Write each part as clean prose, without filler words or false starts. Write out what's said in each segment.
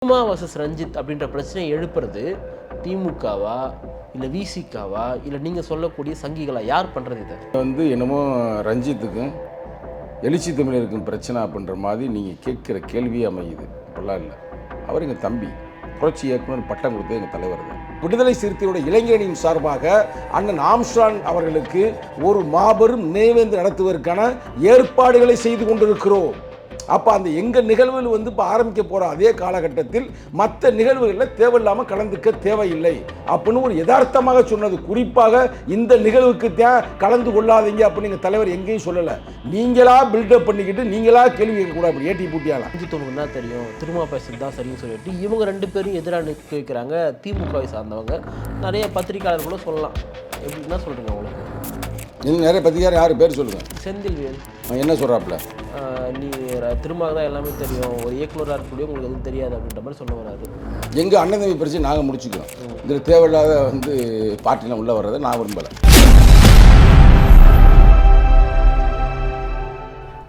Thiruma versus Ranjith அப்படின்ற பிரச்சனையை எழுப்புறது திமுகவா இல்லை விசிகாவா இல்லை நீங்கள் சொல்லக்கூடிய சங்கிகளா? யார் பண்ணுறது இதை? என்னமோ ரஞ்சித்துக்கும் எழுச்சி தமிழருக்கும் பிரச்சனை அப்படின்ற மாதிரி நீங்கள் கேட்குற கேள்வியே அமையுது. அப்படிலாம் இல்லை. அவர் எங்கள் தம்பி, புரட்சி இயக்குனர் பட்டம் கொடுத்தது எங்கள் தலைவர் தான். விடுதலை சிறுத்தையோட இளைஞரின் சார்பாக அண்ணன் ஆம்ஸ்ட்ராங் அவர்களுக்கு ஒரு மாபெரும் நினைவேந்தல் நடத்துவதற்கான ஏற்பாடுகளை செய்து கொண்டிருக்கிறோம். அப்போ அந்த எங்கள் நிகழ்வுகள் இப்போ ஆரம்பிக்க போகிற அதே காலகட்டத்தில் மற்ற நிகழ்வுகளில் தேவையில்லாமல் கலந்துக்க தேவையில்லை அப்படின்னு ஒரு யதார்த்தமாக சொன்னது. குறிப்பாக இந்த நிகழ்வுக்கு கலந்து கொள்ளாதீங்க அப்படின்னு எங்கள் தலைவர் எங்கேயும் சொல்லலை. நீங்களா பில்டப் பண்ணிக்கிட்டு நீங்களா கேள்வி கேட்கக்கூடாது. அப்படி ஏட்டி பூட்டியாலாம் ரஞ்சித் தான் தெரியும், திருமா பேசுறது தான் சரின்னு சொல்லிட்டு இவங்க ரெண்டு பேரும் எதிராக நிற்க வைக்கிறாங்க. திமுகவை சார்ந்தவங்க நிறைய பத்திரிகையாளர்களும் சொல்லலாம். எப்படின்னா சொல்கிறீங்க உங்களுக்கு? நீங்கள் நிறைய பத்திரிகையாளர் யார் பேர் சொல்லுங்கள். செந்தில்வேல் என்ன சொல்கிறாப்புல? நீ திரும்ப தான் எல்லாமே தெரியும், ஒரு இயக்குனராக இருக்கக்கூடிய உங்களுக்கு எதுவும் தெரியாது அப்படின்ற மாதிரி சொல்ல வராது. எங்கள் அண்ணன் தம்பி பிரச்சனை நாங்கள் முடிச்சுக்கிறோம். இதில் தேவையில்லாத பார்ட்டிலாம் உள்ளே வர்றதை நான் விரும்பலை.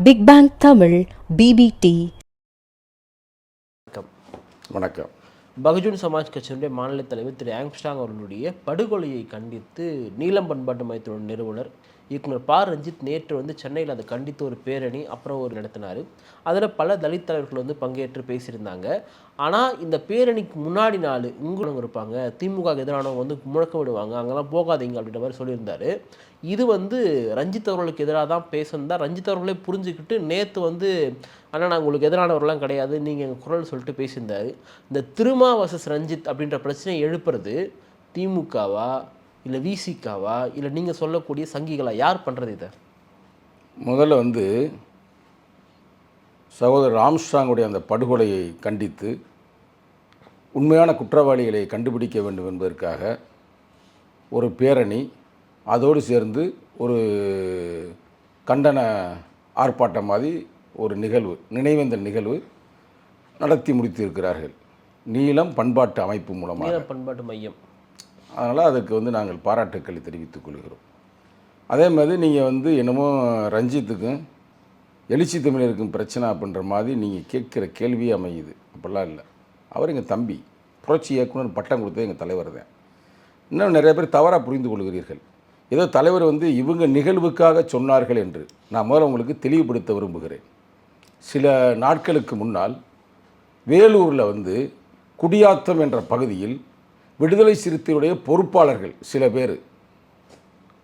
Big bang Tamil BBT. வணக்கம். பகுஜன் சமாஜ் கட்சியினுடைய மாநில தலைவர் திரு ஆம்ஸ்ட்ராங் அவர்களுடைய படுகொலையை கண்டித்து நீலம் பண்பாட்டு மையத்தோட நிறுவனர் இயக்குனர் ப. ரஞ்சித் நேற்று சென்னையில் அதை கண்டித்து ஒரு பேரணி அப்புறம் ஒரு நடத்தினார். அதில் பல தலித் தலைவர்கள் பங்கேற்று பேசியிருந்தாங்க. ஆனால் இந்த பேரணிக்கு முன்னாடி நாள் உங்களும் இருப்பாங்க, திமுக எதிரானவங்க முழக்க விடுவாங்க, அங்கெல்லாம் போகாதீங்க அப்படின்ற மாதிரி சொல்லியிருந்தார். இது ரஞ்சித் அவர்களுக்கு எதிராக தான் பேசணும் தான் ரஞ்சித் அவர்களே புரிஞ்சுக்கிட்டு நேற்று ஆனால் நாங்கள் உங்களுக்கு எதிரானவர்கள்லாம் கிடையாது, நீங்கள் எங்கள் குரல் சொல்லிட்டு பேசியிருந்தார். இந்த திருமா வர்சஸ் ரஞ்சித் அப்படின்ற பிரச்சனையை எழுப்புறது திமுகவா இல்லை விசிகாவா இல்லை நீங்கள் சொல்லக்கூடிய சங்கிகளா? யார் பண்ணுறது இதை? முதல்ல சகோதரர் ஆம்ஸ்ட்ராங்குடைய அந்த படுகொலையை கண்டித்து உண்மையான குற்றவாளிகளை கண்டுபிடிக்க வேண்டும் என்பதற்காக ஒரு பேரணி, அதோடு சேர்ந்து ஒரு கண்டன ஆர்ப்பாட்டம் மாதிரி ஒரு நிகழ்வு, நினைவேந்தல் நிகழ்வு நடத்தி முடித்திருக்கிறார்கள். நீலம் பண்பாட்டு அமைப்பு மூலமாக, நீலம் பண்பாட்டு மையம். அதனால் அதுக்கு நாங்கள் பாராட்டுக்களை தெரிவித்துக் கொள்கிறோம். அதே மாதிரி நீங்கள் என்னமோ ரஞ்சித்துக்கும் எழுச்சி தமிழருக்கும் பிரச்சனை அப்படின்ற மாதிரி நீங்கள் கேட்குற கேள்வியே அமையுது. அப்படிலாம் இல்லை. அவர் எங்கள் தம்பி, புரட்சி இயக்குனர் பட்டம் கொடுத்தது எங்கள் தலைவர் தான். இன்னும் நிறைய பேர் தவறாக புரிந்து கொள்கிறீர்கள். ஏதோ தலைவர் இவங்க நிகழ்வுக்காக சொன்னார்கள் என்று நான் முதல்ல உங்களுக்கு தெளிவுபடுத்த விரும்புகிறேன். சில நாட்களுக்கு முன்னால் வேலூரில் குடியாத்தம் என்ற பகுதியில் விடுதலை சிறுத்தையுடைய பொறுப்பாளர்கள் சில பேர்,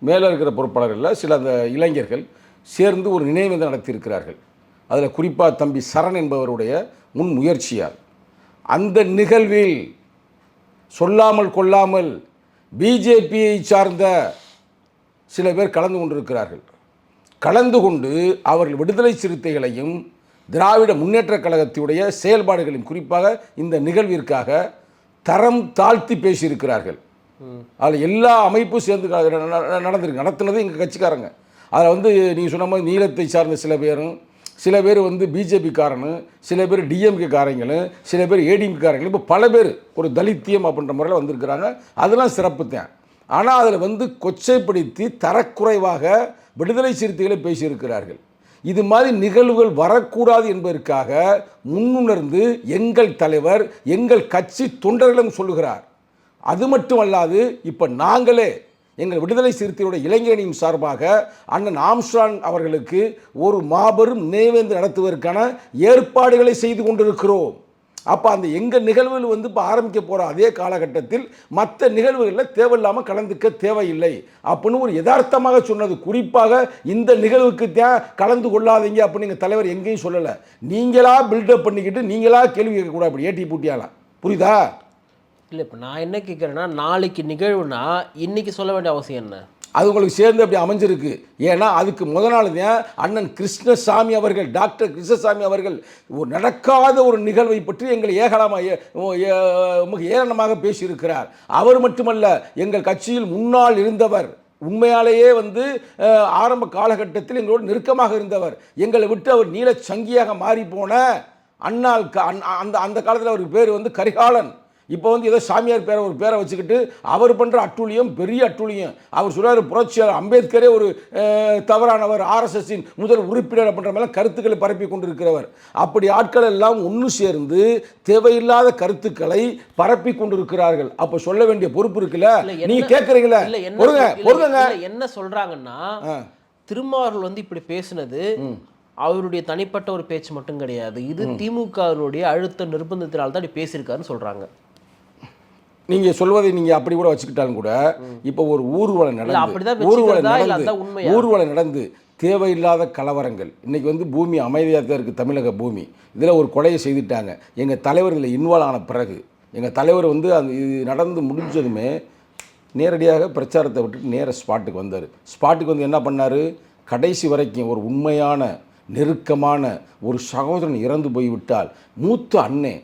மேலே இருக்கிற பொறுப்பாளர்களில் சில அந்த இளைஞர்கள் சேர்ந்து ஒரு நினைவேந்தல் நடத்தியிருக்கிறார்கள். அதில் குறிப்பாக தம்பி சரண் என்பவருடைய முன் முயற்சியால் அந்த நிகழ்வில் சொல்லாமல் கொள்ளாமல் பிஜேபியை சார்ந்த சில பேர் கலந்து கொண்டிருக்கிறார்கள். கலந்து கொண்டு அவர்கள் விடுதலை சிறுத்தைகளையும் திராவிட முன்னேற்றக் கழகத்தினுடைய செயல்பாடுகளையும் குறிப்பாக இந்த நிகழ்விற்காக தரம் தாழ்த்தி பேசியிருக்கிறார்கள். அதில் எல்லா அமைப்பும் சேர்ந்து நடத்துனது எங்கள் கட்சிக்காரங்க. அதில் நீங்கள் சொன்ன மாதிரி நீலத்தை சார்ந்த சில பேரும், சில பேர் பிஜேபிக்காரனும், சில பேர் டிஎம்கே காரங்களும், சில பேர் ஏடிஎம்கே காரங்களும், இப்போ பல பேர் ஒரு தலித்தியம் அப்படின்ற முறையில் வந்திருக்கிறாங்க. அதெல்லாம் சிறப்பு தான். ஆனால் அதில் கொச்சைப்படுத்தி தரக்குறைவாக விடுதலை சிறுத்தைகளை பேசியிருக்கிறார்கள். இது மாதிரி நிகழ்வுகள் வரக்கூடாது என்பதற்காக முன்னுணர்ந்து எங்கள் தலைவர் எங்கள் கட்சி தொண்டர்களும் சொல்லுகிறார். அது மட்டுமல்லாது இப்போ நாங்களே எங்கள் விடுதலை சிறுத்தையோட இளைஞரின் சார்பாக அண்ணன் ஆம்ஸ்ட்ராங் அவர்களுக்கு ஒரு மாபெரும் நினைவேந்தல் நடத்துவதற்கான ஏற்பாடுகளை செய்து கொண்டிருக்கிறோம். அப்போ அந்த எங்கள் நிகழ்வுகள் இப்போ ஆரம்பிக்க போகிற அதே காலகட்டத்தில் மற்ற நிகழ்வுகளில் தேவையில்லாமல் கலந்துக்க தேவையில்லை அப்படின்னு ஒரு யதார்த்தமாக சொன்னது. குறிப்பாக இந்த நிகழ்வுக்கு கலந்து கொள்ளாதீங்க அப்படின்னு எங்கள் தலைவர் எங்கேயும் சொல்லலை. நீங்களா பில்டப் பண்ணிக்கிட்டு நீங்களா கேள்வி கேட்கக்கூடாது. அப்படி ஏட்டி பூட்டியாலாம். புரியுதா? இல்லை, இப்போ நான் என்ன கேட்குறேன்னா, நாளைக்கு நிகழ்வுனா இன்றைக்கி சொல்ல வேண்டிய அவசியம் என்ன? அது உங்களுக்கு சேர்ந்து அப்படி அமைஞ்சிருக்கு. ஏன்னா அதுக்கு முதல் நாள் தான் அண்ணன் கிருஷ்ணசாமி அவர்கள், டாக்டர் கிருஷ்ணசாமி அவர்கள் ஒரு நடக்காத ஒரு நிகழ்வை பற்றி எங்களை ஏளனமாக பேசியிருக்கிறார். அவர் மட்டுமல்ல, எங்கள் கட்சியில் முன்னால் இருந்தவர், உண்மையாலேயே ஆரம்ப காலகட்டத்தில் எங்களோடு நெருக்கமாக இருந்தவர், எங்களை விட்டு அவர் நீல சங்கியாக மாறி போன அண்ணால் அந்த காலத்தில் அவருக்கு பேர் கரிகாலன். இப்போ வந்து ஏதோ சாமியார் பேரை ஒரு பேரை வச்சுக்கிட்டு அவர் பண்ணுற அட்டூழியம் பெரிய அட்டூழியம். அவர் சொல்றாரு புரட்சியாளர் அம்பேத்கரே ஒரு தவறானவர், ஆர்எஸ்எஸ்ஸின் முதல் உறுப்பினர் அப்படின்ற மாதிரி கருத்துக்களை பரப்பி கொண்டிருக்கிறவர். அப்படி ஆட்கள் எல்லாம் ஒன்று சேர்ந்து தேவையில்லாத கருத்துக்களை பரப்பி கொண்டிருக்கிறார்கள். அப்போ சொல்ல வேண்டிய பொறுப்பு இருக்குல்ல. நீங்க கேட்குறீங்களா? பொறுங்க. என்ன சொல்றாங்கன்னா, திருமாவர்கள் வந்து இப்படி பேசுனது அவருடைய தனிப்பட்ட ஒரு பேச்சு மட்டும் கிடையாது, இது திமுகவினுடைய அழுத்த நிர்பந்தத்தினால் தான் பேசியிருக்காருன்னு சொல்றாங்க. நீங்க சொல்வதை நீங்க அப்படி கூட வச்சுக்கிட்டாலும் கூட இப்போ ஒரு ஊர்வலம் நடந்து தேவையில்லாத கலவரங்கள். இன்னைக்கு வந்து பூமி அமைதியாக தான் இருக்குது, தமிழக பூமி. இதில் ஒரு கொலையை செய்துட்டாங்க. எங்கள் தலைவர்களை இன்வால்வ் ஆன பிறகு எங்கள் தலைவர் வந்து அது இது நடந்து முடிஞ்சதுமே நேரடியாக பிரச்சாரத்தை விட்டுட்டு நேர ஸ்பாட்டுக்கு வந்தார். ஸ்பாட்டுக்கு வந்து என்ன பண்ணார், கடைசி வரைக்கும் ஒரு உண்மையான நெருக்கமான ஒரு சகோதரன் இறந்து போய்விட்டால் மூத்த அண்ணே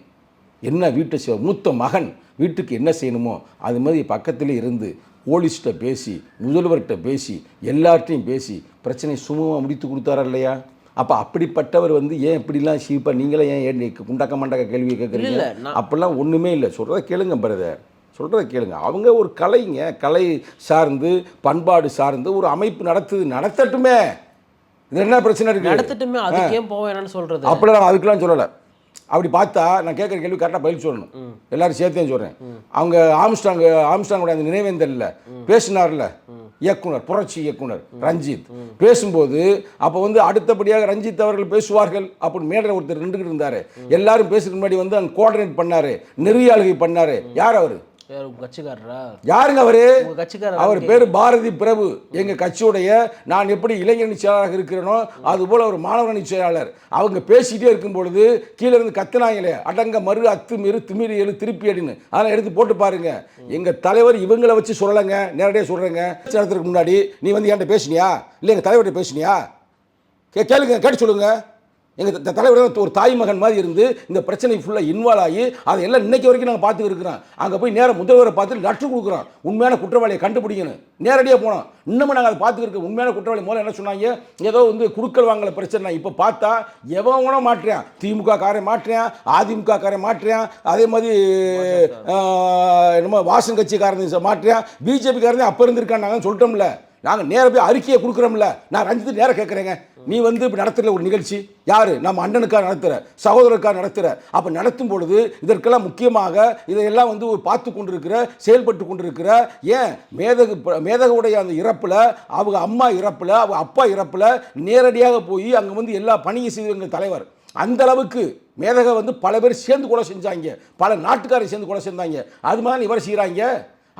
என்ன வீட்டை மூத்த மகன் வீட்டுக்கு என்ன செய்யணுமோ அது மாதிரி பக்கத்தில் இருந்து போலீஸ்கிட்ட பேசி முதல்வர்கிட்ட பேசி எல்லார்ட்டையும் பேசி பிரச்சனை சுமூகமாக முடித்து கொடுத்தாரா இல்லையா? அப்போ அப்படிப்பட்டவர் வந்து ஏன் இப்படிலாம் சீப்பாக நீங்களே ஏன் குண்டக்க மண்டக்க கேள்வியை கேட்குறீங்க? அப்படிலாம் ஒன்றுமே இல்லை. சொல்கிறத கேளுங்க பிரதர், சொல்கிறத கேளுங்க. அவங்க ஒரு கலை சார்ந்து பண்பாடு சார்ந்து ஒரு அமைப்பு நடத்தட்டுமே. இது என்ன பிரச்சனை இருக்குது? நடத்தட்டுமே, அதுக்கு ஏன் போவேன் என்னன்னு சொல்கிறது? அப்படிலாம் நான் அதுக்கெலாம் சொல்லலை. அப்படி பார்த்தா நான் கேட்குற கேள்வி கரெக்டாக பதில் சொல்லணும். எல்லாரும் சேர்த்தேன் சொல்கிறேன். அவங்க ஆம்ஸ்டாங்கோட அந்த நினைவேந்தலில் பேசினார்ல இயக்குனர், புரட்சி இயக்குனர் ரஞ்சித் பேசும்போது, அப்போ வந்து அடுத்தபடியாக ரஞ்சித் அவர்கள் பேசுவார்கள் அப்படின்னு மேடையில் ஒருத்தர் நின்றுக்கிட்டு இருந்தார். எல்லாரும் பேசுறதுக்கு முன்னாடி வந்து அங்கே கோஆர்டினேட் பண்ணார், நெறியாளுகை பண்ணார். யார் அவர்? யாருங்க அவரு? அவர் பேரு பாரதி பிரபு. எங்க கட்சியுடைய நான் எப்படி இளைஞரணி செயலாளராக இருக்கிறேனோ அது போல ஒரு மாணவரணி செயலாளர். அவங்க பேசிட்டே இருக்கும் பொழுது கீழே இருந்து கத்துனாங்களே, அடங்க மறு அத்து மீறு திமிரி எழு திருப்பி அடின்னு, அதெல்லாம் எடுத்து போட்டு பாருங்க. எங்க தலைவர் இவங்களை வச்சு சொல்லலைங்க, நேரடியாக சொல்றேங்க. நேரத்துக்கு முன்னாடி நீ வந்து என்கிட்ட பேசினியா இல்லை எங்க தலைவர்கிட்ட பேசினியா? கேளுங்க, கேட்டு சொல்லுங்க. எங்கள் தலைவர் ஒரு தாய் மகன் மாதிரி இருந்து இந்த பிரச்சனை ஃபுல்லாக இன்வால்வ் ஆகி அதை எல்லாம் இன்னைக்கு வரைக்கும் நாங்கள் பார்த்து இருக்கிறோம். அங்கே போய் நேராக முதல்வரை பார்த்து லெட்டர் கொடுக்குறோம், உண்மையான குற்றவாளியை கண்டுபிடிக்கணும். நேரடியாக போனோம். இன்னமும் நாங்கள் அதை பார்த்துருக்கோம். உண்மையான குற்றவாளி மூலம் என்ன சொன்னாங்க, ஏதோ வந்து குடுக்கல் வாங்கல பிரச்சனை. இப்போ பார்த்தா எவனோ மாட்டுறான், திமுக காரன் மாட்டுறான், அதிமுக காரன் மாட்டுறான், அதே மாதிரி என்னமோ வாசன் கட்சிக்காரன் மாட்டுறான், பிஜேபி காரன் அப்போ இருந்திருக்கான். நாங்கள் சொல்லிட்டோம்ல, நாங்கள் நேராக போய் அறிக்கையை கொடுக்குறோம்ல. நான் ரஞ்சித்து நேராக கேட்குறேங்க, நீ வந்து இப்போ நடத்துகிற ஒரு நிகழ்ச்சி யார்? நம்ம அண்ணனுக்காக நடத்துகிற, சகோதரருக்காக நடத்துகிற. அப்போ நடத்தும் பொழுது இதற்கெல்லாம் முக்கியமாக இதையெல்லாம் வந்து பார்த்து கொண்டிருக்கிற, செயல்பட்டு கொண்டிருக்கிற, ஏன் மேதகுடைய அந்த இறப்பில், அவங்க அம்மா இறப்பில், அவங்க அப்பா இறப்பில் நேரடியாக போய் அங்கே வந்து எல்லா பணியும் செய்து எங்கள் தலைவர். அந்த அளவுக்கு மேதக வந்து பல பேர் சேர்ந்து கொலை செஞ்சாங்க, பல நாட்டுக்காரர் சேர்ந்து கொலை செஞ்சாங்க. அது மாதிரி இவர் செய்கிறாங்க.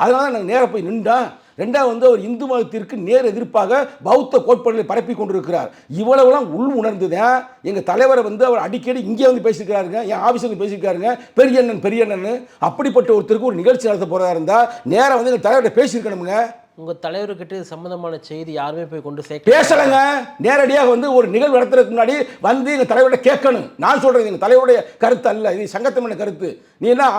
அதனால நாங்கள் நேராக போய் நின்றோம். ரெண்டாவது வந்து அவர் இந்து மதத்திற்கு நேர் எதிர்ப்பாக பௌத்த கோட்பாடுகளை பரப்பி கொண்டிருக்கிறார். இவ்வளவுலாம் உள் உணர்ந்துதான் எங்கள் தலைவரை வந்து அவர் அடிக்கடி இங்கே வந்து பேசியிருக்கிறாருங்க, என் ஆஃபீஸுக்கு பேசியிருக்காருங்க, பெரியண்ணன். அப்படிப்பட்ட ஒருத்தருக்கு ஒரு நிகழ்ச்சி நடத்த போகிறதா இருந்தால் நேராக வந்து எங்கள் தலைவர்கிட்ட பேசியிருக்கணுங்க. உங்கள் தலைவர்கிட்ட சம்பந்தமான செய்தி யாருமே போய் கொண்டு சேர்க்க பேசலைங்க. நேரடியாக வந்து ஒரு நிகழ்வு நடத்துறதுக்கு முன்னாடி வந்து எங்கள் தலைவர்கிட்ட கேட்கணும். நான் சொல்கிறது எங்கள் தலைவருடைய கருத்து அல்ல, இது சங்கத்தமான கருத்து. நீ என்ன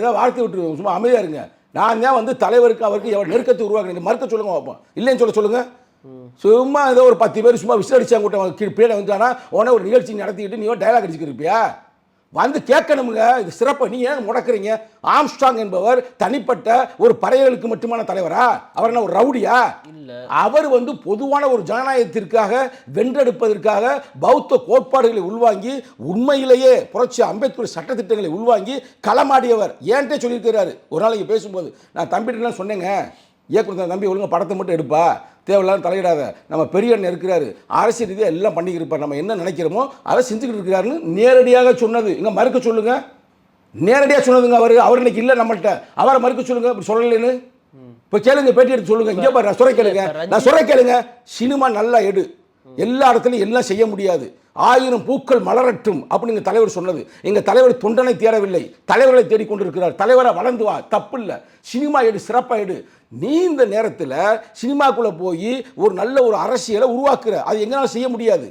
ஏதாவது வாழ்த்து விட்டு சும்மா அமைதியாக இருங்க. நான் தான் வந்து தலைவருக்கு அவருக்கு எவ்வளோ நெருக்கத்தை உருவாக்குறீங்க, மறுக்க சொல்லுங்க பார்ப்போம். இல்லைன்னு சொல்லுங்க. சும்மா ஏதோ ஒரு 10 பேர் சும்மா விசாரிச்சாங்க கூட்டம் பேரை வந்துட்டானா உடனே ஒரு நிகழ்ச்சி நடத்திக்கிட்டு நீ டைலாக் அடிச்சுக்கிருப்பியா? வந்து கேட்கணுமுங்க. இது சிறப்பு. நீ ஏன் முடக்கிறீங்க? ஆம்ஸ்ட்ராங் என்பவர் தனிப்பட்ட ஒரு பறையர்களுக்கு மட்டுமான தலைவரா? அவர் என்ன ஒரு ரவுடியா? அவர் வந்து பொதுவான ஒரு ஜனநாயகத்திற்காக வென்றெடுப்பதற்காக பௌத்த கோட்பாடுகளை உள்வாங்கி உண்மையிலேயே புரட்சி அம்பேத்கர் சட்டத்திட்டங்களை உள்வாங்கி களமாடியவர். ஏன்ட்டே சொல்லியிருக்கிறாரு. ஒரு நாளைக்கு பேசும்போது நான் தம்பிகிட்டலாம் சொன்னேங்க, இயக்குனர் தம்பி ஒழுங்காக படத்தை மட்டும் எடுப்பா, தேவையில்லாத தலையிடாத, நம்ம பெரிய அண்ணன் இருக்கிறாரு, அரசியல் ரீதியாக எல்லாம் பண்ணிக்கிருப்பார், நம்ம என்ன நினைக்கிறோமோ அதை செஞ்சுக்கிட்டு இருக்கிறாருன்னு நேரடியாக சொன்னது. இங்கே மறுக்க சொல்லுங்க. நேரடியாக சொன்னதுங்க. அவர் இன்னைக்கு இல்லை நம்மள்கிட்ட, அவரை மறுக்க சொல்லுங்க. இப்படி சொல்லலைன்னு இப்போ கேளுங்க, பேட்டி எடுத்து சொல்லுங்க. இங்கே பாரு, நான் சொல்ல கேளுங்க. சினிமா நல்லா எடு, எல்லா இடத்துலையும் எல்லாம் செய்ய முடியாது. 1000 பூக்கள் மலரட்டும் அப்படின்னு எங்கள் தலைவர் சொன்னது. எங்கள் தலைவர் தொண்டனை தேடவில்லை, தலைவர்களை தேடிக்கொண்டிருக்கிறார். தலைவரை வளர்ந்து வா, தப்பு இல்லை, சினிமா எடு, சிறப்பாக எடு. நீ இந்த நேரத்தில் சினிமாக்குள்ளே போய் ஒரு நல்ல ஒரு அரசியலை உருவாக்குற, அது எங்களால் செய்ய முடியாது.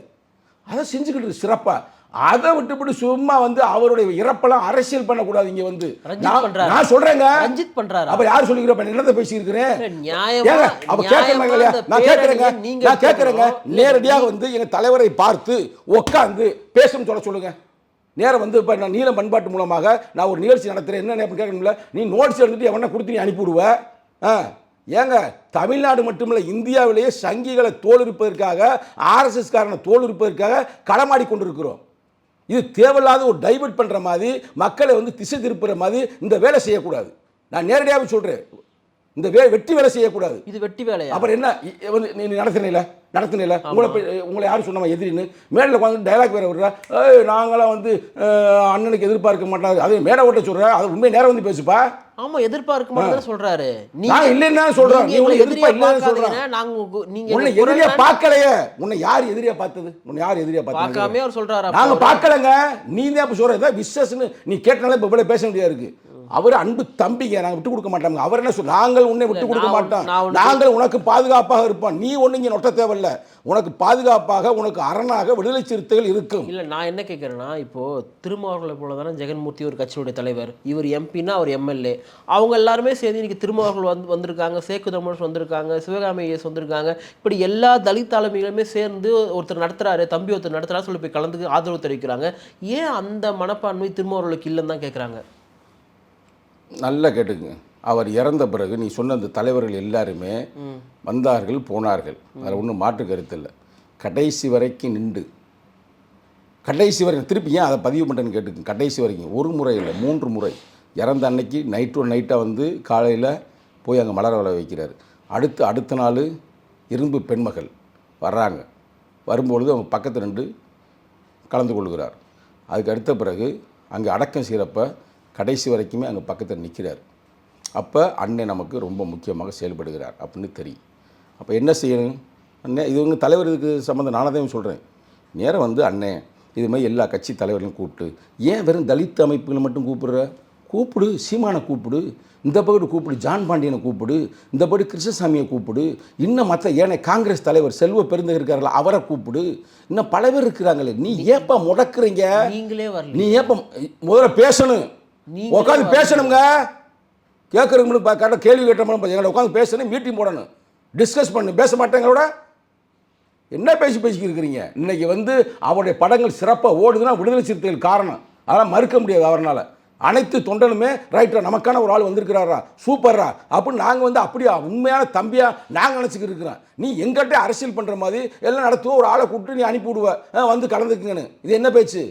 அதை செஞ்சுக்கிட்டு சிறப்பாக. அதை விட்டுவிட்டு சும்மா வந்து அவருடைய இறப்பெல்லாம் அரசியல் பண்ணக்கூடாது. இங்க வந்து நான் சொல்றேங்க, ரஞ்சித் பண்றாரு. அப்ப யார் சொல்லிக்கிறப்ப என்னத்தை பேசியிருக்கிறேன்? அப்ப கேட்கறேங்க, நேரடியாக வந்து எங்க தலைவரை பார்த்து உட்கார்ந்து பேசணும் சொல்லுங்க. நேரம் வந்து இப்போ நான் நீலம் பண்பாட்டு மூலமாக நான் ஒரு நிகழ்ச்சி நடத்துகிறேன், என்ன நேரம் கேட்கணும்ல, நீ நோட்ஸ் எடுத்துட்டு எவனா கொடுத்து நீ அனுப்பிவிடுவ. ஏங்க தமிழ்நாடு மட்டுமில்லை, இந்தியாவிலேயே சங்கிகளை தோலுரிப்பதற்காக, ஆர்எஸ்எஸ் காரனை தோலுரிப்பதற்காக களமாடி கொண்டிருக்கிறோம். இது தேவையில்லாத ஒரு டைவர்ட் பண்ணுற மாதிரி, மக்களை வந்து திசை திருப்புற மாதிரி இந்த வேலை செய்யக்கூடாது. நான் நேரடியாக சொல்கிறேன், இந்த வெட்டி வேலை செய்யக்கூடாது. இது வெட்டி வேலையா? அப்புறம் என்ன வந்து நீ நடத்தினில உங்களை யாரும் சொன்னவன் எதிரின்னு மேடையில் உட்காந்து டைலாக் வேறு விடுறா, நாங்களாம் வந்து அண்ணனுக்கு எதிர்பார்க்க மாட்டாங்க, அதே மேடை ஓட்ட சொல்கிறேன், அது உண்மையை நேரம் வந்து பேசுப்பா. ஆமா, எதிர்பார்க்க மாட்டேன்னு சொல்றாரு. நான் இல்லைன்னு சொல்றேன், நீ உன்னை எதிர்ப்பா இல்லைன்னு சொல்றேன். உன்னை எதிரியா பார்க்கலையே, உன்னை யார் எதிரியா பார்த்தது? உன்னை யார் எதிரியா பார்க்காம அவர் சொல்றாரு, நாங்க பார்க்கலங்க, நீ தான் அப்ப சொல்ற விசேஷன்னு நீ கேட்டனால இப்ப இவ்வளவு பேச வேண்டியதா இருக்கு. அவர் அன்பு தம்பிங்க, நாங்கள் விட்டு கொடுக்க மாட்டோம். அவர் என்ன சொல்ல, நாங்கள் உன்னை விட்டு கொடுக்க மாட்டோம், நாங்கள் உனக்கு பாதுகாப்பாக இருப்போம், நீ ஒண்ணு இங்க நொட்ட தேவையில்ல, உனக்கு பாதுகாப்பாக உனக்கு அரணாக விடுதலை சிறுத்தைகள் இருக்கும். இல்ல நான் என்ன கேட்கறேன்னா, இப்போ திருமாவர்களை போல தானே ஜெகன்மூர்த்தி ஒரு கட்சியுடைய தலைவர், இவர் எம்பின்னா அவர் எம்எல்ஏ, அவங்க எல்லாருமே சேர்ந்து இன்னைக்கு திருமாவர்கள் வந்திருக்காங்க, சேக்கு தமோஸ் வந்திருக்காங்க, சிவகாமி ஐஎஸ் வந்திருக்காங்க, இப்படி எல்லா தலித் தலைமைகளுமே சேர்ந்து ஒருத்தர் நடத்துறாரு, தம்பி ஒருத்தர் நடத்துறாரு சொல்லி போய் கலந்து ஆதரவு தெரிவிக்கிறாங்க. ஏன் அந்த மனப்பான்மை திருமாவர்களுக்கு இல்லைன்னு தான் கேட்குறாங்க. நல்லா கேட்டுக்குங்க, அவர் இறந்த பிறகு நீ சொன்ன அந்த தலைவர்கள் எல்லாருமே வந்தார்கள் போனார்கள், அதில் ஒன்றும் மாற்று கருத்து இல்லை. கடைசி வரைக்கும் நின்று கடைசி வரைக்கும் திருப்பி ஏன் அதை பதிவு பண்ணுறேன்னு கேட்டுக்குங்க. கடைசி வரைக்கும் ஒரு முறை இல்லை 3 முறை இறந்த அன்னைக்கு நைட்டாக வந்து காலையில் போய் அங்கே மலர வள வைக்கிறார். அடுத்த நாள் இரும்பு பெண்மகள் வர்றாங்க, வரும்பொழுது அவங்க பக்கத்தில் நின்று கலந்து கொள்கிறார். அதுக்கு அடுத்த பிறகு அங்கே அடக்கம் செய்கிறப்ப கடைசி வரைக்குமே அங்கே பக்கத்தில் நிற்கிறார். அப்போ அண்ணன் நமக்கு ரொம்ப முக்கியமாக செயல்படுகிறார் அப்படின்னு தெரியும். அப்போ என்ன செய்யணும், அண்ணன் இது உங்கள் தலைவர் இதுக்கு சம்மந்தம், நானாக தான் சொல்கிறேன். நேரம் வந்து அண்ணன் இது மாதிரி எல்லா கட்சி தலைவர்களையும் கூப்பிட்டு, ஏன் வெறும் தலித் அமைப்புகளை மட்டும் கூப்பிடு, சீமானை கூப்பிடு, இந்த பக்கம் கூப்பிடு, ஜான் பாண்டியனை கூப்பிடு, இந்த படி கிருஷ்ணசாமியை கூப்பிடு, இன்னும் மற்ற ஏனை காங்கிரஸ் தலைவர் செல்வ பெருந்தகை இருக்கார்ல அவரை கூப்பிடு, இன்னும் பல பேர் இருக்கிறாங்களே, நீ ஏப்பா முடக்குறீங்க? நீங்களே வரல, நீ ஏப்பா முதல்ல பேசணும், உட்காந்து பேசணுங்க, கேட்குறவங்களுக்கு கரெக்டாக கேள்வி கேட்டோம்னா எங்களை உட்காந்து பேசணும், மீட்டிங் போடணும், டிஸ்கஸ் பண்ணு. பேச மாட்டேங்களோட என்ன பேசிக்கிட்டு இருக்கிறீங்க? இன்னைக்கு வந்து அவருடைய படங்கள் சிறப்பாக ஓடுதுன்னா விடுதலை சிறுத்தைகள் காரணம், அதெல்லாம் மறுக்க முடியாது. அவரால் அனைத்து தொண்டனுமே ரைட்டா நமக்கான ஒரு ஆள் வந்திருக்கிறாரா, சூப்பர்ரா அப்படின்னு நாங்கள் வந்து அப்படியா உண்மையான தம்பியாக நாங்கள் நினச்சிக்கிட்டு இருக்கிறோம். நீ எங்கிட்ட அரசியல் பண்ணுற மாதிரி எல்லாம் நடத்துவோம், ஒரு ஆளை கூப்பிட்டு நீ அனுப்பி விடுவ, வந்து கலந்துக்குங்கன்னு. இது என்ன பேச்சு?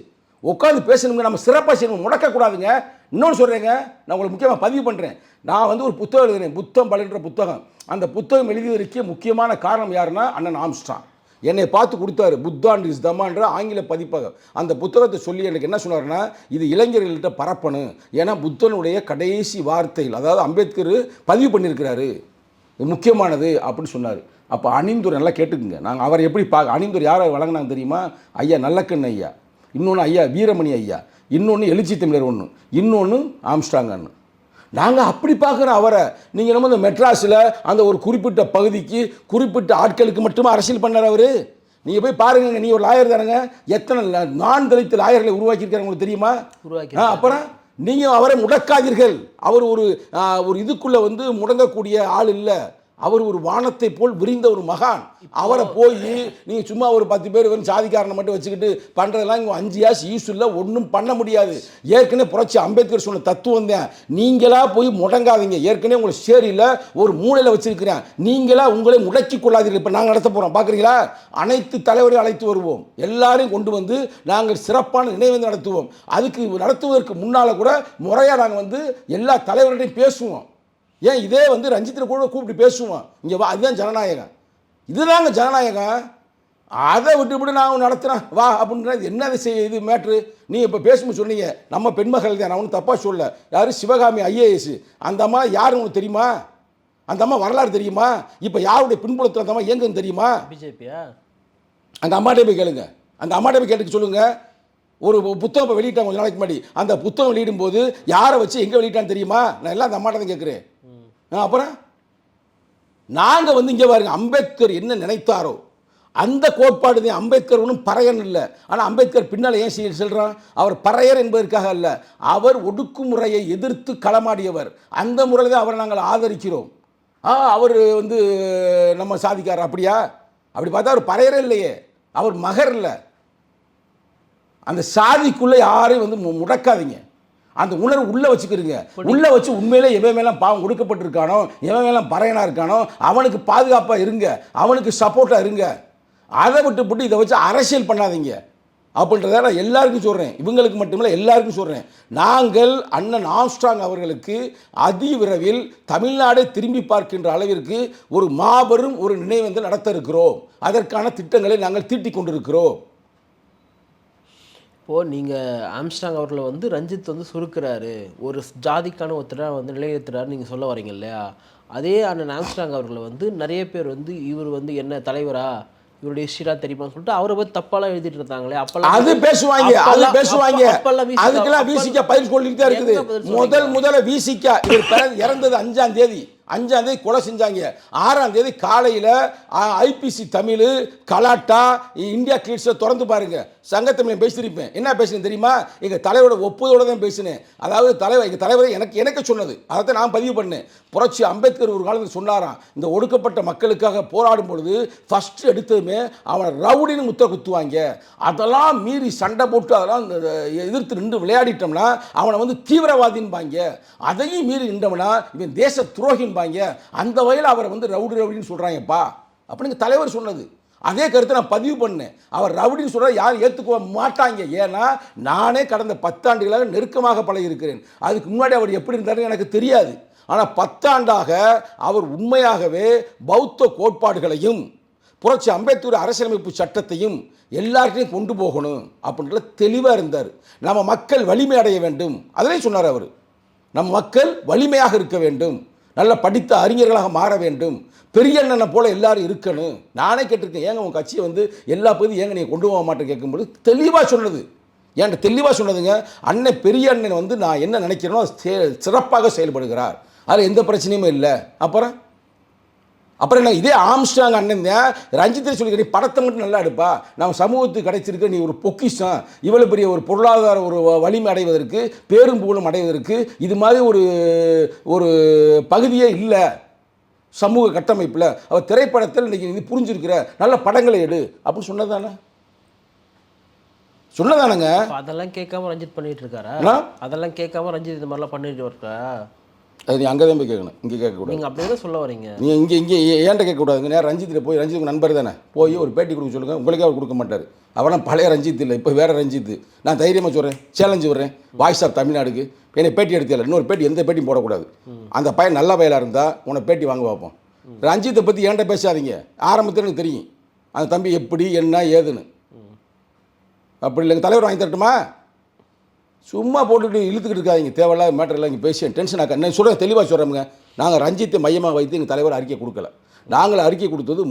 உட்காந்து பேசணுங்க, நம்ம சிறப்பாக செய்யணும், முடக்கக்கூடாதுங்க. இன்னொன்று சொல்கிறேங்க, நான் உங்களுக்கு முக்கியமாக பதிவு பண்ணுறேன். நான் வந்து ஒரு புத்தகம் எழுதுறேன், புத்தம் பலன்ற புத்தகம். அந்த புத்தகம் எழுதியதற்கு முக்கியமான காரணம் யாருன்னா அண்ணன் ஆம்ஸ்ட்ராங். என்னை பார்த்து கொடுத்தாரு, புத்தான் இஸ் தமான்ற ஆங்கில பதிப்பகம். அந்த புத்தகத்தை சொல்லி எனக்கு என்ன சொன்னார்னா, இது இளைஞர்கள்ட்ட பரப்பணும், ஏன்னா புத்தனுடைய கடைசி வார்த்தைகள், அதாவது அம்பேத்கர் பதிவு பண்ணியிருக்கிறாரு, இது முக்கியமானது அப்படின்னு சொன்னார். அப்போ அணிந்துரை நல்லா கேட்டுக்குங்க, நாங்கள் அவரை எப்படி அணிந்துரை யாரை வழங்கினாங்க தெரியுமா? ஐயா நல்லக்கண்ணு ஐயா, இன்னொன்று ஐயா வீரமணி ஐயா, இன்னொன்று எழுச்சி தமிழர் ஒன்று, இன்னொன்று ஆம்ஸ்ட்ராங் அண்ணு. நாங்கள் அப்படி பார்க்குறோம் அவரை. நீங்கள் நம்ம இந்த மெட்ராஸில் அந்த ஒரு குறிப்பிட்ட பகுதிக்கு குறிப்பிட்ட ஆட்களுக்கு மட்டுமே அரசியல் பண்ணார் அவர். நீங்கள் போய் பாருங்க, நீ ஒரு லாயர் தானுங்க, எத்தனை நான் தலித்து லாயர்களை உருவாக்கியிருக்காரு உங்களுக்கு தெரியுமா? அப்புறம் நீங்கள் அவரை முடக்காதீர்கள். அவர் ஒரு இதுக்குள்ளே வந்து முடங்கக்கூடிய ஆள் இல்லை, அவர் ஒரு வானத்தை போல் விரிந்த ஒரு மகான். அவரை போய் நீங்கள் சும்மா ஒரு 10 பேர் வந்து சாதிக்காரனை மட்டும் வச்சுக்கிட்டு பண்ணுறதெல்லாம் இங்கே 5 யாஸ் ஈஸுல்ல ஒன்றும் பண்ண முடியாது. ஏற்கனவே புரட்சி அம்பேத்கர் சொன்ன தத்துவம் தான், நீங்களா போய் முடங்காதீங்க. ஏற்கனவே உங்களை சேரியில் ஒரு மூலையில் வச்சிருக்கிறேன், நீங்களா உங்களை முடக்கி கொள்ளாதீர்கள். இப்போ நாங்கள் நடத்த போகிறோம், பார்க்குறீங்களா? அனைத்து தலைவரையும் அழைத்து வருவோம், எல்லாரையும் கொண்டு வந்து நாங்கள் சிறப்பான நினைவேந்து நடத்துவோம். அதுக்கு நடத்துவதற்கு முன்னால் கூட முறையாக நாங்கள் வந்து எல்லா தலைவர்களையும் பேசுவோம். ஏன் இதே வந்து ரஞ்சித்தில் கூட கூப்பிட்டு பேசுவோம், இங்கே வா, அதுதான் ஜனநாயகம், இதுதாங்க ஜனநாயகம். அதை விட்டு நான் நடத்துகிறேன் வா அப்படின்றது என்ன செய்ய இது மேட்ரு? நீங்கள் இப்போ பேசும்போது சொன்னீங்க நம்ம பெண்மகள் தான், நான் ஒன்றும் தப்பாக சொல்ல. யார்? சிவகாமி ஐஏஎஸ். அந்த அம்மா யார் உங்களுக்கு தெரியுமா? அந்த அம்மா வரலாறு தெரியுமா? இப்போ யாருடைய பின்புலத்தில் அந்த அம்மா எங்கன்னு தெரியுமா? பிஜேபியா? அந்த அம்மாட்டே போய் கேளுங்க, அந்த அம்மாட்டே போய் கேட்டுக்க சொல்லுங்கள். ஒரு புத்தகம் இப்போ வெளியிட்டாங்க கொஞ்சம் நாளைக்கு முன்னாடி, அந்த புத்தகம் வெளியிடும் போது யாரை வச்சு எங்கே வெளியிட்டான்னு தெரியுமா? நான் எல்லாம் அந்த அம்மாட்ட தான் கேட்குறேன். அப்புறம் நாங்கள் வந்து இங்கே பாருங்க, அம்பேத்கர் என்ன நினைத்தாரோ அந்த கோட்பாடு தான். அம்பேத்கர் ஒன்றும் பறையன் இல்லை, ஆனால் அம்பேத்கர் பின்னால் ஏன் செல்றான்? அவர் பறையர் என்பதற்காக அல்ல, அவர் ஒடுக்குமுறையை எதிர்த்து களமாடியவர். அந்த முறையில் தான் அவரை நாங்கள் ஆதரிக்கிறோம். அவர் வந்து நம்ம சாதிக்கார் அப்படியா? அப்படி பார்த்தா அவர் பறையரே இல்லையே, அவர் மகர் இல்லை. அந்த சாதிக்குள்ளே யாரையும் வந்து முடக்காதீங்க. அந்த உணர்வு உள்ளே வச்சுக்கிறீங்க. உள்ளே வச்சு உண்மையிலே எவன் மேலாம் பாவம் கொடுக்கப்பட்டிருக்கானோ, எவன் மேலாம் பறையனாக இருக்கானோ அவனுக்கு பாதுகாப்பாக இருங்க, அவனுக்கு சப்போர்ட்டாக இருங்க. அதை விட்டு இதை வச்சு அரசியல் பண்ணாதீங்க அப்படின்றத நான் எல்லாருக்கும் சொல்கிறேன். இவங்களுக்கு மட்டுமில்லை, எல்லாருக்கும் சொல்கிறேன். நாங்கள் அண்ணன் ஆம்ஸ்ட்ராங் அவர்களுக்கு அதிவிரைவில் தமிழ்நாடை திரும்பி பார்க்கின்ற அளவிற்கு ஒரு மாபெரும் ஒரு நினைவேந்தல் நடத்த இருக்கிறோம். அதற்கான திட்டங்களை நாங்கள் தீட்டிக் கொண்டிருக்கிறோம். இப்போது நீங்கள் ஆம்ஸ்ட்ராங் அவர்களை வந்து ரஞ்சித் வந்து சுருக்கிறாரு, ஒரு ஜாதிக்கான ஒருத்தராக வந்து நிலையேற்றுறாரு நீங்கள் சொல்ல வரீங்க இல்லையா? அதே அண்ணன் ஆம்ஸ்ட்ராங் அவர்களை வந்து நிறைய பேர் வந்து இவர் வந்து என்ன தலைவரா, இவருடைய ஹிஸ்டரா தெரியுமான்னு சொல்லிட்டு அவரை பற்றி தப்பாலாம் எழுதிட்டு இருந்தாங்களே. அப்பெல்லாம் அது பேசுவாங்க, அது பேசுவாங்க. அதுக்கெல்லாம் விசிகா பதில் சொல்லிட்டு தான் இருக்குது. முதல்ல விசிகா இவர் இறந்தது 5ஆம் தேதி கொலை செஞ்சாங்க. 6ஆம் தேதி காலையில் ஐபிசி தமிழ் கலாட்டா இந்தியா கிளிட்ஸில் திறந்து பாருங்க. சங்கத்தமிழ் பேசியிருப்பேன். என்ன பேசுனேன் தெரியுமா? எங்கள் தலைவரோட ஒப்புதலோட தான் பேசினேன். அதாவது எங்கள் தலைவரை எனக்கு சொன்னது, அதை நான் பதிவு பண்ணேன். புரட்சி அம்பேத்கர் ஒரு காலத்தில் சொன்னாராம், இந்த ஒடுக்கப்பட்ட மக்களுக்காக போராடும் பொழுது ஃபஸ்ட்டு எடுத்ததுமே அவனை ரவுடின்னு முத்திரை குத்துவாங்க. அதெல்லாம் மீறி சண்டை போட்டு அதெல்லாம் எதிர்த்து நின்று விளையாடிட்டோம்னா அவனை வந்து தீவிரவாதின்பாங்க. அதையும் மீறி நின்றவனா இவன் தேச துரோகின். அந்த வகையில் அவரை வந்து ரவுடின்னு சொல்றாங்கப்பா அப்படின்னு தலைவர் சொன்னது. அதே கருத்தை நான் பதிவு பண்ணேன். அவர் ரவுடின்னு சொல்ற யாரும் ஏற்றுக்க மாட்டாங்க. ஏன்னா நானே கடந்த 10 ஆண்டுகளாக நெருக்கமாக பழகி இருக்கிறேன். அதுக்கு முன்னாடி அவர் எப்படி இருந்தாருன்னு எனக்கு தெரியாது. ஆனால் 10 ஆண்டாக அவர் உண்மையாகவே பௌத்த கோட்பாடுகளையும் புரட்சி அம்பேத்கர் அரசியலமைப்பு சட்டத்தையும் எல்லார்ட்டையும் கொண்டு போகணும் அப்படின்ற தெளிவாக இருந்தார். நம்ம மக்கள் வலிமை அடைய வேண்டும், அதிலே சொன்னார் அவர். நம்ம மக்கள் வலிமையாக இருக்க வேண்டும், நல்ல படித்த அறிஞர்களாக மாற வேண்டும், பெரிய அண்ணனை போல எல்லாரும் இருக்கணும். நானே கேட்டிருக்கேன், ஏங்க உங்கள் கட்சியை வந்து எல்லா பகுதியும் ஏங்க நீங்கள் கொண்டு போக மாட்டேன் கேட்கும்போது தெளிவாக சொன்னது. ஏன்ட்ட தெளிவாக சொன்னதுங்க, அண்ணன் பெரிய அண்ணன் வந்து நான் என்ன நினைக்கிறேனோ சிறப்பாக செயல்படுகிறார், அதில் எந்த பிரச்சனையுமே இல்லை. அப்புறம் என்ன? இதே ஆம்ஸ்ட்ராங் அண்ணன் தான் ரஞ்சித்தை சொல்லி படத்தை மட்டும் நல்லா எடுப்பா, நம்ம சமூகத்துக்கு கிடைச்சிருக்க நீ ஒரு பொக்கிஷம், இவ்வளோ பெரிய ஒரு பொருளாதார ஒரு வலிமை அடைவதற்கு பேரும் புகழும் அடைவதற்கு இது மாதிரி ஒரு பகுதியே இல்லை சமூக கட்டமைப்பில். அவர் திரைப்படத்தில் இன்றைக்கி நீ புரிஞ்சிருக்கிற நல்ல படங்களை எடு அப்படின்னு சொன்னதானங்க. அதெல்லாம் கேட்காம ரஞ்சித் பண்ணிட்டு இருக்காரா? அதெல்லாம் கேட்காம ரஞ்சித் இந்த மாதிரிலாம் பண்ணிட்டு இருக்கா? அது நீ அங்கே தான் போய் கேட்கணும், இங்கே கேட்கக்கூடாது. நீங்கள் அப்படியே தான் சொல்ல வரீங்க. நீங்கள் இங்கே ஏன்ட்ட கேட்கக்கூடாதுங்க. நேரம் ரஞ்சித்தில் போய், ரஞ்சித்துக்கு நண்பர் தானே, போய் ஒரு பேட்டி கொடுக்க சொல்லுங்கள். உங்களுக்கே அவர் கொடுக்க மாட்டார். அவெல்லாம் பழைய ரஞ்சித் இல்லை, இப்போ வேறு ரஞ்சித். நான் தைரியமாக சொல்கிறேன், சேலஞ்சு விடுறேன். வாய்ஸ் ஆஃப் தமிழ்நாடுக்கு என்னை பேட்டி எடுத்தில்ல, இன்னொரு பேட்டி எந்த பேட்டியும் போடக்கூடாது. அந்த பையன் நல்ல பையலாக இருந்தால் உன்னை பேட்டி வாங்க பார்ப்போம். ரஞ்சித்தை பற்றி ஏன்ட்ட பேசாதீங்க. ஆரம்பத்தில் எனக்கு தெரியும் அந்த தம்பி எப்படி என்ன ஏதுன்னு. அப்படி இல்லைங்க, தலைவர் வாங்கி தரட்டுமா? சும்மா போட்டுட்டு இழுத்துக்கிட்டு இருக்காதிங்க. தேவையில்லாத மேட்டர்லாம் இங்கே பேசி டென்ஷன் ஆக்க. நான் சொல்கிறேன், தெளிவாக சொல்கிறேங்க. நாங்கள் ரஞ்சித்தை மையமாக வைத்து எங்கள் தலைவர் அறிக்கை கொடுக்கல. நாங்கள் அறிக்கை கொடுத்தது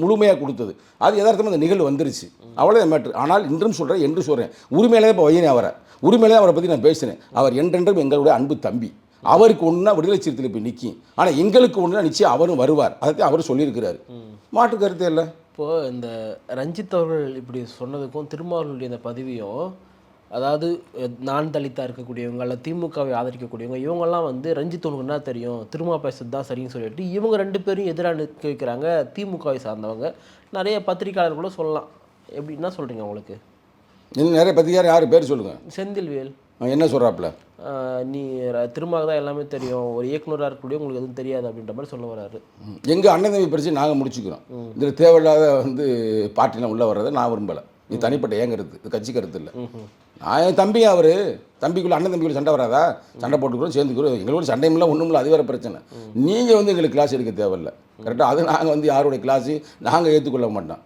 முழுமையாக கொடுத்தது. அது யதார்த்தமாக அந்த நிகழ்வு வந்துருச்சு, அவ்வளோ மேட்ரு. ஆனால் இன்றும் சொல்கிறேன், என்று சொல்கிறேன், உரிமையிலே இப்போ வையனே உரிமையிலே அவரை பற்றி நான் பேசினேன். அவர் என்றென்றும் எங்களுடைய அன்பு தம்பி. அவருக்கு ஒன்றுனா விடுதலை சிறுத்தையில் போய் நிற்கும், ஆனால் எங்களுக்கு ஒன்றுனா நிச்சயம் அவரும் வருவார். அதைத்தான் அவர் சொல்லியிருக்கிறாரு, மாற்று கருத்தே இல்லை. இப்போது இந்த ரஞ்சித் அவர்கள் இப்படி சொன்னதுக்கும் திருமாவளவனுடைய இந்த பதிவையும், அதாவது நான் தலித்தாக இருக்கக்கூடியவங்க அல்ல திமுகவை ஆதரிக்கக்கூடியவங்க இவங்கெல்லாம் வந்து ரஞ்சித் உனக்கு என்ன தெரியும், திரும்ப பேசுறது தான் சரின்னு சொல்லிட்டு இவங்க 2 பேரும் எதிராக நிற்க வைக்கிறாங்க. திமுகவை சார்ந்தவங்க நிறைய பத்திரிகையாளர் கூட சொல்லலாம். எப்படி என்ன சொல்கிறீங்க? உங்களுக்கு இன்னும் நிறைய பத்திரிகையாளர் யார் பேர் சொல்லுங்கள். செந்தில்வேல் என்ன சொல்கிறாப்புல, நீ திரும்ப தான் எல்லாமே தெரியும், ஒரு இயக்குனராக இருக்கக்கூடிய உங்களுக்கு எதுவும் தெரியாது அப்படின்ற மாதிரி சொல்ல வர்றாரு. எங்கள் அண்ணன் தம்பி பிரச்சனை நாங்கள் முடிச்சுக்கிறோம். இதில் தேவையில்லாத வந்து பார்ட்டிலாம் உள்ளே வர்றதை நான் விரும்பலை. இது தனிப்பட்ட ஏன் கருத்து, இது கட்சி கருத்து இல்லை. நான் என் தம்பி, அவர் தம்பிக்குள்ளே அண்ணன் தம்பிக்குள்ளே சண்டை வராதா? சண்டை போட்டுக்கிறோம், சேர்ந்துக்கிறோம். எங்களோட சண்டைமெல்லாம் ஒன்றும் இல்லை, அது வேறு பிரச்சனை. நீங்கள் வந்து எங்களுக்கு கிளாஸ் எடுக்க தேவையில்லை, கரெக்டாக. அது நாங்கள் வந்து யாருடைய கிளாஸு நாங்கள் ஏற்றுக்கொள்ள மாட்டோம்.